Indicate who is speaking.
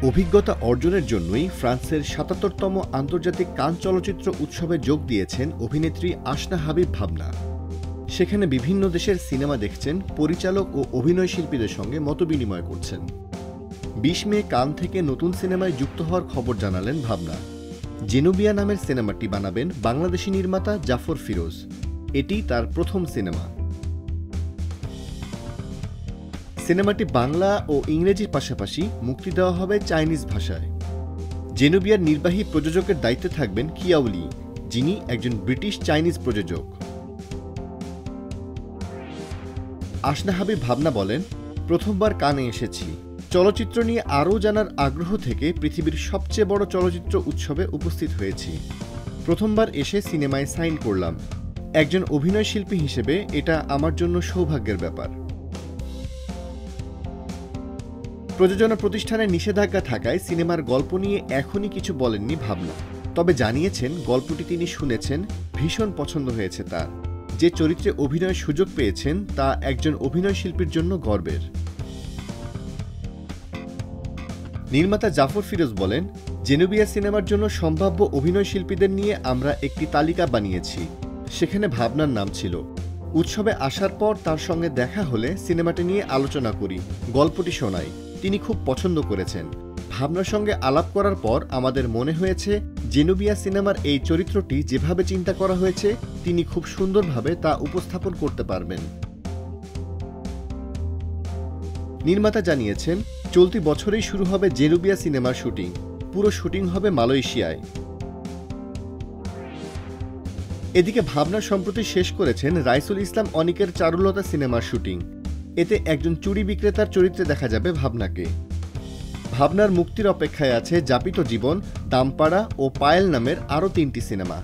Speaker 1: অভিজ্ঞতা অর্জনের জন্যই ফ্রান্সের ৭৭তম আন্তর্জাতিক কান চলচ্চিত্র উৎসবে যোগ দিয়েছেন অভিনেত্রী আসনা হাবিব ভাবনা। সেখানে বিভিন্ন দেশের সিনেমা দেখছেন, পরিচালক ও অভিনয় শিল্পীদের সঙ্গে মতবিনিময় করছেন। ২০ মে কান থেকে নতুন সিনেমায় যুক্ত হওয়ার খবর জানালেন ভাবনা। জেনুবিয়া নামের সিনেমাটি বানাবেন বাংলাদেশি নির্মাতা জাফর ফিরোজ। এটি তার প্রথম সিনেমা। সিনেমাটি বাংলা ও ইংরেজির পাশাপাশি মুক্তি দেওয়া হবে চাইনিজ ভাষায়। জেনুবিয়ার নির্বাহী প্রযোজকের দায়িত্বে থাকবেন কিয়াও লি, যিনি একজন ব্রিটিশ চাইনিজ প্রযোজক। আসনা হাবিব ভাবনা বলেন, প্রথমবার কানে এসেছি। চলচ্চিত্র নিয়ে আরও জানার আগ্রহ থেকে পৃথিবীর সবচেয়ে বড় চলচ্চিত্র উৎসবে উপস্থিত হয়েছি। প্রথমবার এসে সিনেমায় সাইন করলাম। একজন অভিনয় শিল্পী হিসেবে এটা আমার জন্য সৌভাগ্যের ব্যাপার। প্রযোজনা প্রতিষ্ঠানের নিষেধাজ্ঞা থাকায় সিনেমার গল্প নিয়ে এখনই কিছু বলেননি ভাবনা। তবে জানিয়েছেন গল্পটি তিনি শুনেছেন, ভীষণ পছন্দ হয়েছে তার। যে চরিত্রে অভিনয়ের সুযোগ পেয়েছেন তা একজন অভিনয় শিল্পীর জন্য গর্বের। নির্মাতা জাফর ফিরোজ বলেন, জেনুবিয়া সিনেমার জন্য সম্ভাব্য অভিনয় শিল্পীদের নিয়ে আমরা একটি তালিকা বানিয়েছি। সেখানে ভাবনার নাম ছিল। উৎসবে আসার পর তার সঙ্গে দেখা হলে সিনেমাটি নিয়ে আলোচনা করি, গল্পটি শোনাই। তিনি খুব পছন্দ করেছেন। ভাবনার সঙ্গে আলাপ করার পর আমাদের মনে হয়েছে জেনুবিয়া সিনেমার এই চরিত্রটি যেভাবে চিন্তা করা হয়েছে তিনি খুব সুন্দরভাবে তা উপস্থাপন করতে পারবেন। নির্মাতা জানিয়েছেন, চলতি বছরেই শুরু হবে জেনুবিয়া সিনেমার শুটিং। পুরো শুটিং হবে মালয়েশিয়ায়। এদিকে ভাবনা সম্প্রতি শেষ করেছেন রাইসুল ইসলাম অনিকের চারুলতা সিনেমার শুটিং। এতে একজন চুড়ি বিক্রেতার চরিত্রে দেখা যাবে ভাবনাকে। ভাবনার মুক্তির অপেক্ষায় আছে যাপিত জীবন, দামপাড়া ও পায়েল নামের আরও ৩টি সিনেমা।